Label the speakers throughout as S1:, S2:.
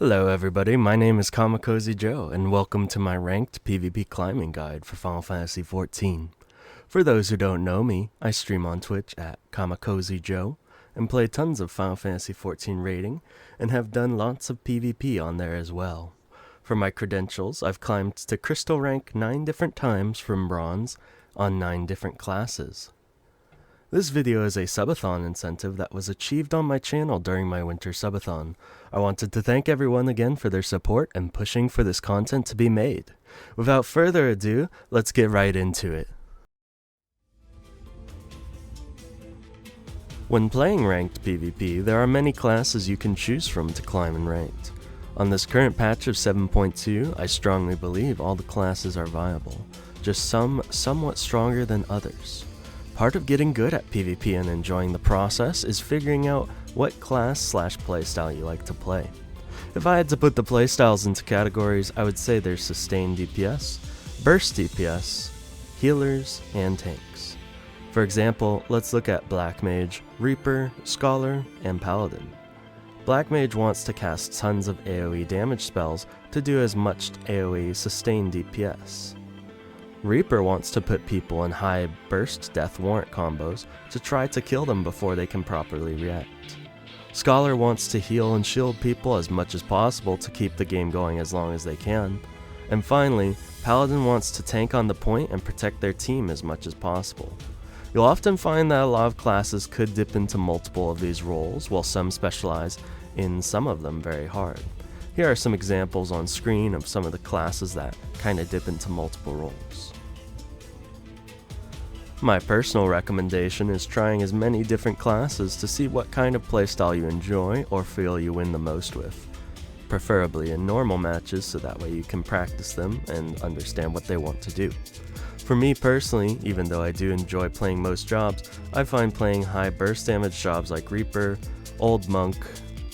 S1: Hello everybody, my name is Kamakozy Joe, and welcome to my ranked PvP climbing guide for Final Fantasy XIV. For those who don't know me, I stream on Twitch at Kamakozy Joe, and play tons of Final Fantasy XIV raiding, and have done lots of PvP on there as well. For my credentials, I've climbed to Crystal rank 9 different times from Bronze on 9 different classes. This video is a subathon incentive that was achieved on my channel during my winter subathon. I wanted to thank everyone again for their support and pushing for this content to be made. Without further ado, let's get right into it. When playing ranked PvP, there are many classes you can choose from to climb in ranked. On this current patch of 7.2, I strongly believe all the classes are viable, just some somewhat stronger than others. Part of getting good at PvP and enjoying the process is figuring out what class/playstyle you like to play. If I had to put the playstyles into categories, I would say there's sustained DPS, burst DPS, healers, and tanks. For example, let's look at Black Mage, Reaper, Scholar, and Paladin. Black Mage wants to cast tons of AoE damage spells to do as much AoE sustained DPS. Reaper wants to put people in high burst death warrant combos to try to kill them before they can properly react. Scholar wants to heal and shield people as much as possible to keep the game going as long as they can. And finally, Paladin wants to tank on the point and protect their team as much as possible. You'll often find that a lot of classes could dip into multiple of these roles, while some specialize in some of them very hard. Here are some examples on screen of some of the classes that kinda dip into multiple roles. My personal recommendation is trying as many different classes to see what kind of playstyle you enjoy or feel you win the most with, preferably in normal matches so that way you can practice them and understand what they want to do. For me personally, even though I do enjoy playing most jobs, I find playing high burst damage jobs like Reaper, Old Monk,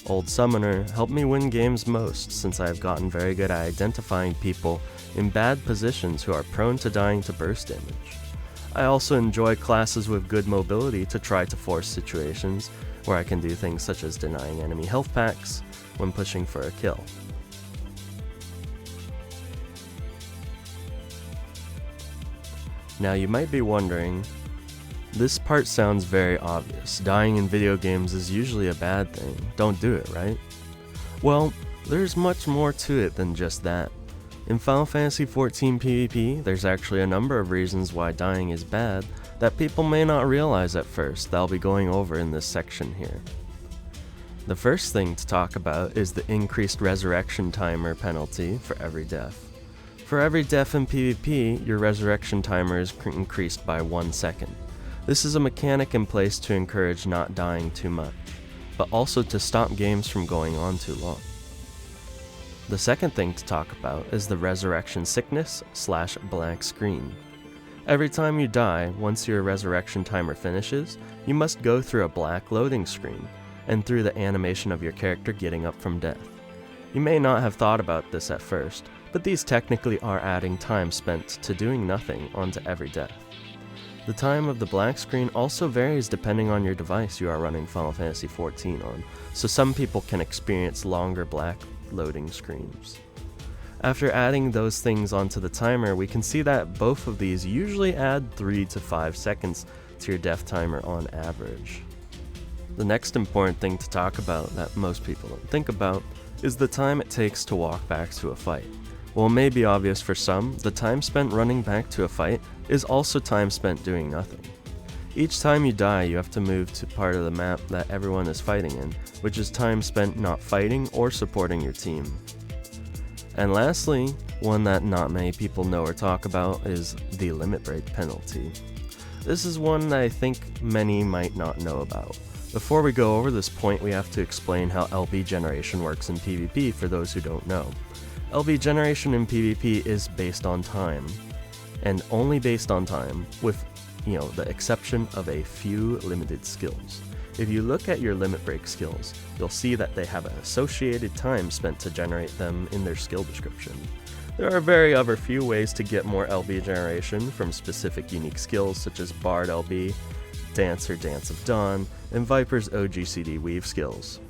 S1: Old Summoner help me win games most, since I have gotten very good at identifying people in bad positions who are prone to dying to burst damage. I also enjoy classes with good mobility to try to force situations where I can do things such as denying enemy health packs when pushing for a kill. Now you might be wondering, this part sounds very obvious. Dying in video games is usually a bad thing. Don't do it, right? Well, there's much more to it than just that. In Final Fantasy XIV PvP, there's actually a number of reasons why dying is bad that people may not realize at first that I'll be going over in this section here. The first thing to talk about is the increased resurrection timer penalty for every death. For every death in PvP, your resurrection timer is increased by 1 second. This is a mechanic in place to encourage not dying too much, but also to stop games from going on too long. The second thing to talk about is the resurrection sickness/blank screen. Every time you die, once your resurrection timer finishes, you must go through a black loading screen, and through the animation of your character getting up from death. You may not have thought about this at first, but these technically are adding time spent to doing nothing onto every death. The time of the black screen also varies depending on your device you are running Final Fantasy XIV on, so some people can experience longer black loading screens. After adding those things onto the timer, we can see that both of these usually add 3 to 5 seconds to your death timer on average. The next important thing to talk about that most people don't think about is the time it takes to walk back to a fight. While it may be obvious for some, the time spent running back to a fight is also time spent doing nothing. Each time you die, you have to move to part of the map that everyone is fighting in, which is time spent not fighting or supporting your team. And lastly, one that not many people know or talk about is the limit break penalty. This is one that I think many might not know about. Before we go over this point, we have to explain how LB generation works in PvP for those who don't know. LB generation in PvP is based on time, and only based on time, with the exception of a few limited skills. If you look at your limit break skills, you'll see that they have an associated time spent to generate them in their skill description. There are very other few ways to get more LB generation from specific unique skills such as Bard LB, Dancer Dance of Dawn, and Viper's OGCD Weave skills.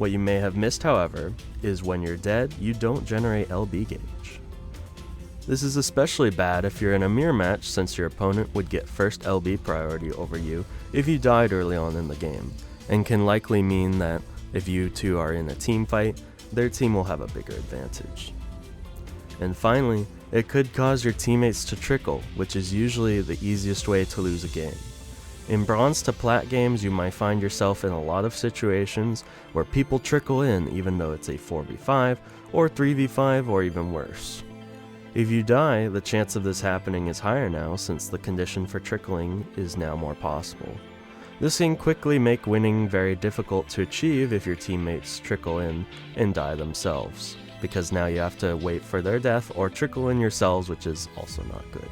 S1: What you may have missed, however, is when you're dead, you don't generate LB gauge. This is especially bad if you're in a mirror match, since your opponent would get first LB priority over you if you died early on in the game, and can likely mean that if you two are in a team fight, their team will have a bigger advantage. And finally, it could cause your teammates to trickle, which is usually the easiest way to lose a game. In bronze to plat games, you might find yourself in a lot of situations where people trickle in even though it's a 4v5 or 3v5 or even worse. If you die, the chance of this happening is higher now, since the condition for trickling is now more possible. This can quickly make winning very difficult to achieve if your teammates trickle in and die themselves, because now you have to wait for their death or trickle in yourselves, which is also not good.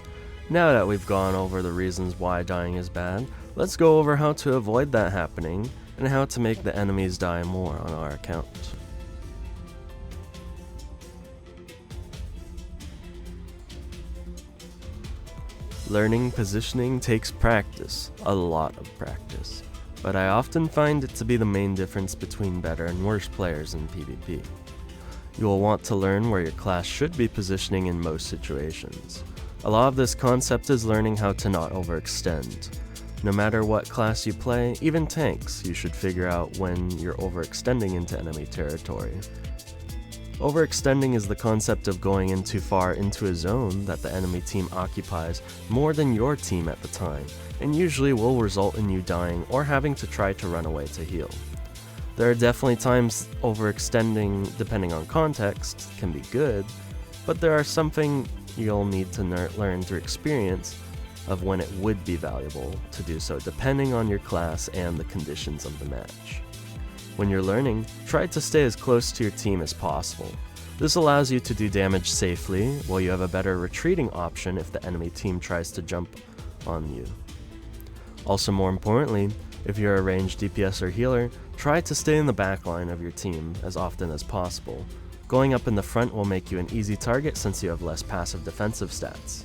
S1: Now that we've gone over the reasons why dying is bad, let's go over how to avoid that happening and how to make the enemies die more on our account. Learning positioning takes practice, a lot of practice, but I often find it to be the main difference between better and worse players in PvP. You will want to learn where your class should be positioning in most situations. A lot of this concept is learning how to not overextend. No matter what class you play, even tanks, you should figure out when you're overextending into enemy territory. Overextending is the concept of going in too far into a zone that the enemy team occupies more than your team at the time, and usually will result in you dying or having to try to run away to heal. There are definitely times overextending, depending on context, can be good, but there are something you'll need to learn through experience of when it would be valuable to do so, depending on your class and the conditions of the match. When you're learning, try to stay as close to your team as possible. This allows you to do damage safely, while you have a better retreating option if the enemy team tries to jump on you. Also, more importantly, if you're a ranged DPS or healer, try to stay in the back line of your team as often as possible. Going up in the front will make you an easy target since you have less passive defensive stats.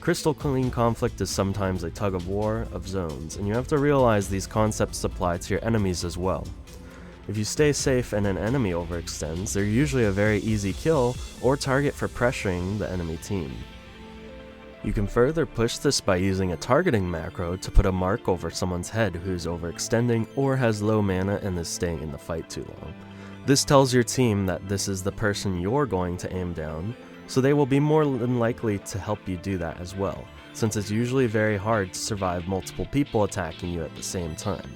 S1: Crystal clean conflict is sometimes a tug of war of zones, and you have to realize these concepts apply to your enemies as well. If you stay safe and an enemy overextends, they're usually a very easy kill or target for pressuring the enemy team. You can further push this by using a targeting macro to put a mark over someone's head who's overextending or has low mana and is staying in the fight too long. This tells your team that this is the person you're going to aim down, so they will be more than likely to help you do that as well, since it's usually very hard to survive multiple people attacking you at the same time.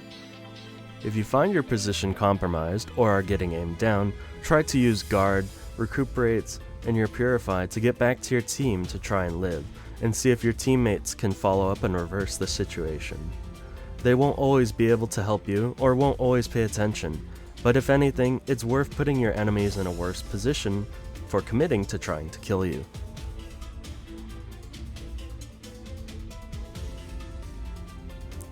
S1: If you find your position compromised or are getting aimed down, try to use guard, recuperates, and your purify to get back to your team to try and live, and see if your teammates can follow up and reverse the situation. They won't always be able to help you or won't always pay attention, but if anything, it's worth putting your enemies in a worse position for committing to trying to kill you.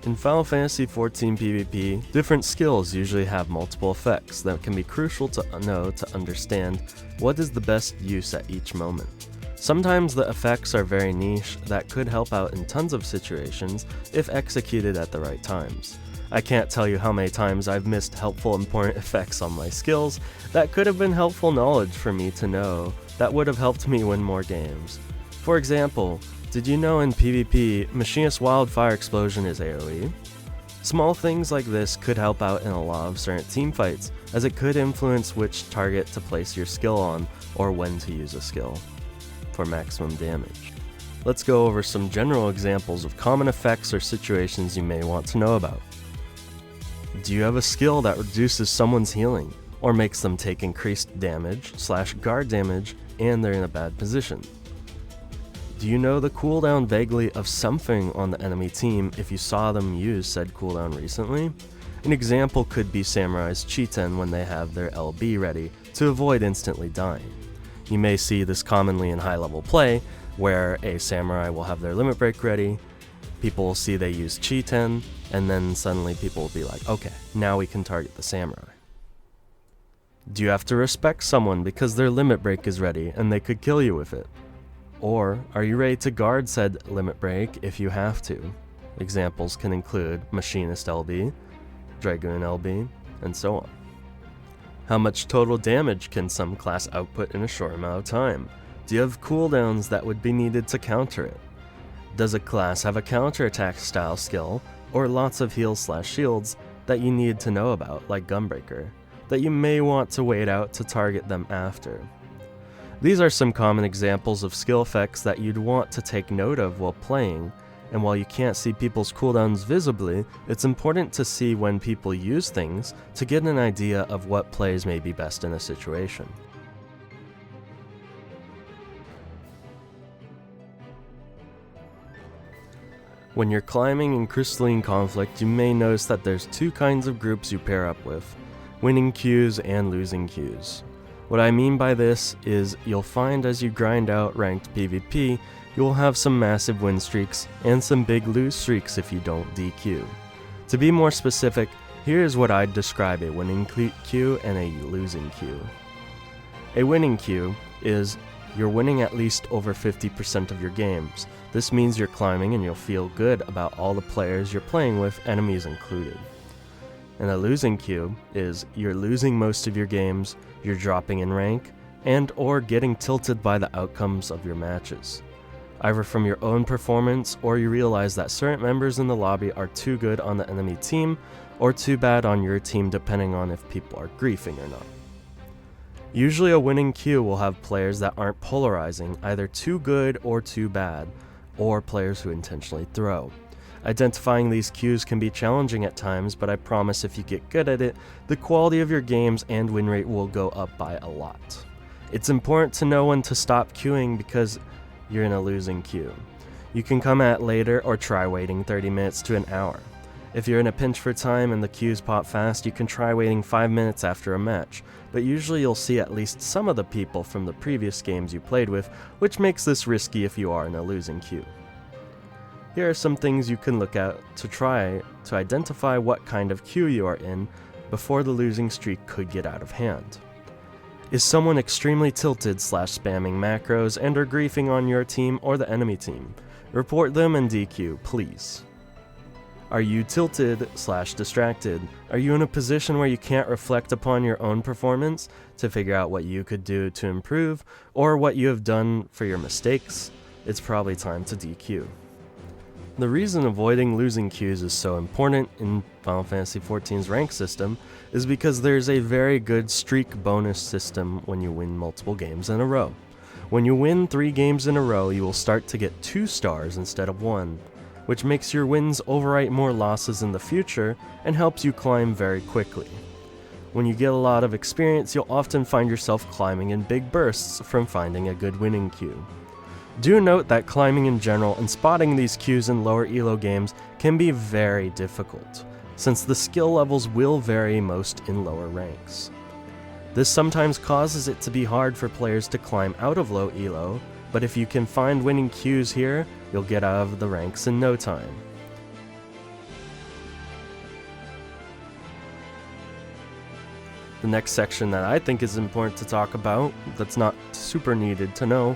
S1: In Final Fantasy XIV PvP, different skills usually have multiple effects that can be crucial to know to understand what is the best use at each moment. Sometimes the effects are very niche that could help out in tons of situations if executed at the right times. I can't tell you how many times I've missed helpful important effects on my skills that could have been helpful knowledge for me to know that would have helped me win more games. For example, did you know in PvP, Machinist Wildfire Explosion is AoE? Small things like this could help out in a lot of certain teamfights, as it could influence which target to place your skill on or when to use a skill for maximum damage. Let's go over some general examples of common effects or situations you may want to know about. Do you have a skill that reduces someone's healing, or makes them take increased damage / guard damage and they're in a bad position? Do you know the cooldown vaguely of something on the enemy team if you saw them use said cooldown recently? An example could be Samurai's Cheeten when they have their LB ready to avoid instantly dying. You may see this commonly in high level play, where a Samurai will have their limit break ready, people will see they use Cheeten, and then suddenly people will be like, okay, now we can target the Samurai. Do you have to respect someone because their limit break is ready and they could kill you with it? Or are you ready to guard said limit break if you have to? Examples can include Machinist LB, Dragoon LB, and so on. How much total damage can some class output in a short amount of time? Do you have cooldowns that would be needed to counter it? Does a class have a counterattack style skill, or lots of heals/shields that you need to know about, like Gunbreaker, that you may want to wait out to target them after? These are some common examples of skill effects that you'd want to take note of while playing, and while you can't see people's cooldowns visibly, it's important to see when people use things to get an idea of what plays may be best in a situation. When you're climbing in Crystalline Conflict, you may notice that there's two kinds of groups you pair up with, winning queues and losing queues. What I mean by this is you'll find as you grind out ranked PvP, you'll have some massive win streaks and some big lose streaks if you don't DQ. To be more specific, here's what I'd describe a winning queue and a losing queue. A winning queue is you're winning at least over 50% of your games. This means you're climbing and you'll feel good about all the players you're playing with, enemies included. And a losing queue is you're losing most of your games, you're dropping in rank, and or getting tilted by the outcomes of your matches. Either from your own performance, or you realize that certain members in the lobby are too good on the enemy team, or too bad on your team depending on if people are griefing or not. Usually a winning queue will have players that aren't polarizing, either too good or too bad, or players who intentionally throw. Identifying these queues can be challenging at times, but I promise if you get good at it, the quality of your games and win rate will go up by a lot. It's important to know when to stop queuing because you're in a losing queue. You can come at later or try waiting 30 minutes to an hour. If you're in a pinch for time and the queues pop fast, you can try waiting 5 minutes after a match, but usually you'll see at least some of the people from the previous games you played with, which makes this risky if you are in a losing queue. Here are some things you can look at to try to identify what kind of queue you are in before the losing streak could get out of hand. Is someone extremely tilted / spamming macros and or griefing on your team or the enemy team? Report them and DQ, please. Are you tilted / distracted? Are you in a position where you can't reflect upon your own performance to figure out what you could do to improve or what you have done for your mistakes? It's probably time to DQ. The reason avoiding losing queues is so important in Final Fantasy XIV's rank system is because there's a very good streak bonus system when you win multiple games in a row. When you win 3 games in a row, you will start to get 2 stars instead of 1, which makes your wins overwrite more losses in the future and helps you climb very quickly. When you get a lot of experience, you'll often find yourself climbing in big bursts from finding a good winning queue. Do note that climbing in general and spotting these queues in lower elo games can be very difficult, since the skill levels will vary most in lower ranks. This sometimes causes it to be hard for players to climb out of low elo, but if you can find winning queues here, you'll get out of the ranks in no time. The next section that I think is important to talk about, that's not super needed to know,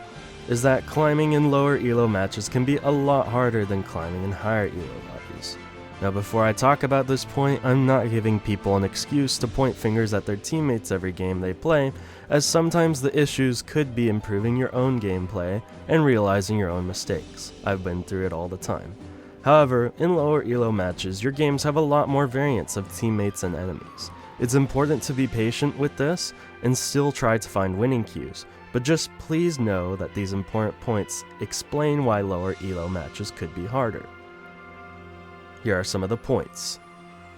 S1: is that climbing in lower elo matches can be a lot harder than climbing in higher elo lobbies. Now before I talk about this point, I'm not giving people an excuse to point fingers at their teammates every game they play, as sometimes the issues could be improving your own gameplay and realizing your own mistakes. I've been through it all the time. However, in lower elo matches, your games have a lot more variance of teammates and enemies. It's important to be patient with this and still try to find winning queues, but just please know that these important points explain why lower elo matches could be harder. Here are some of the points.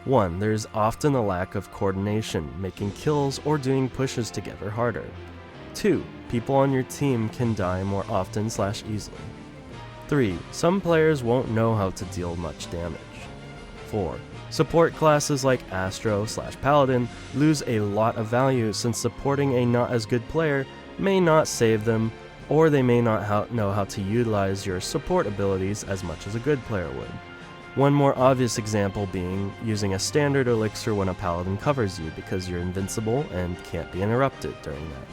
S1: 1. There's often a lack of coordination, making kills or doing pushes together harder. 2. People on your team can die more often / easily. 3. Some players won't know how to deal much damage. 4. Support classes like Astro / Paladin lose a lot of value since supporting a not as good player may not save them, or they may not know how to utilize your support abilities as much as a good player would. One more obvious example being using a standard elixir when a paladin covers you because you're invincible and can't be interrupted during that.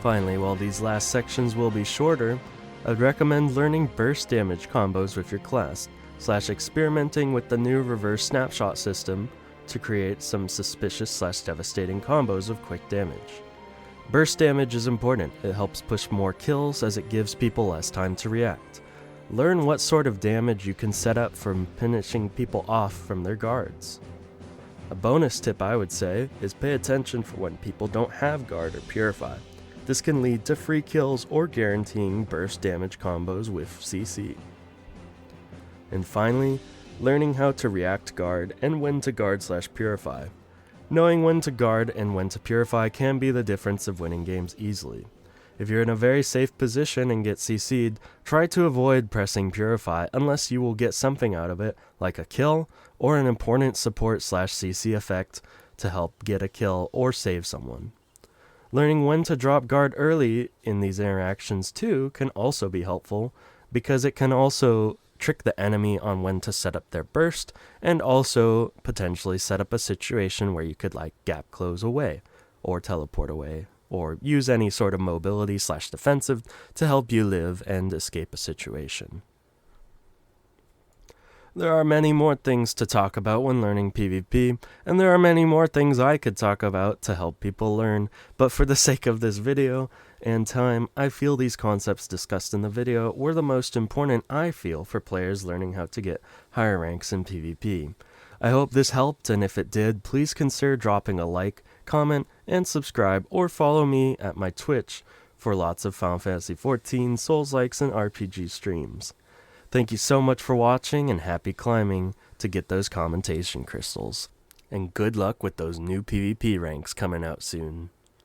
S1: Finally, while these last sections will be shorter, I'd recommend learning burst damage combos with your class, experimenting with the new reverse snapshot system to create some suspicious/devastating combos of quick damage. Burst damage is important. It helps push more kills as it gives people less time to react. Learn what sort of damage you can set up from finishing people off from their guards. A bonus tip I would say is pay attention for when people don't have guard or purify. This can lead to free kills or guaranteeing burst damage combos with CC. And finally, learning how to react guard and when to guard/purify. Knowing when to guard and when to purify can be the difference of winning games easily. If you're in a very safe position and get CC'd, try to avoid pressing purify unless you will get something out of it, like a kill or an important support/CC effect to help get a kill or save someone. Learning when to drop guard early in these interactions too can also be helpful, because it can also trick the enemy on when to set up their burst, and also potentially set up a situation where you could gap close away, or teleport away, or use any sort of mobility/defensive to help you live and escape a situation. There are many more things to talk about when learning PvP, and there are many more things I could talk about to help people learn, but for the sake of this video and time, I feel these concepts discussed in the video were the most important I feel for players learning how to get higher ranks in PvP. I hope this helped, and if it did, please consider dropping a like, comment, and subscribe, or follow me at my Twitch for lots of Final Fantasy XIV, Souls-likes, and RPG streams. Thank you so much for watching, and happy climbing to get those commentation crystals. And good luck with those new PvP ranks coming out soon.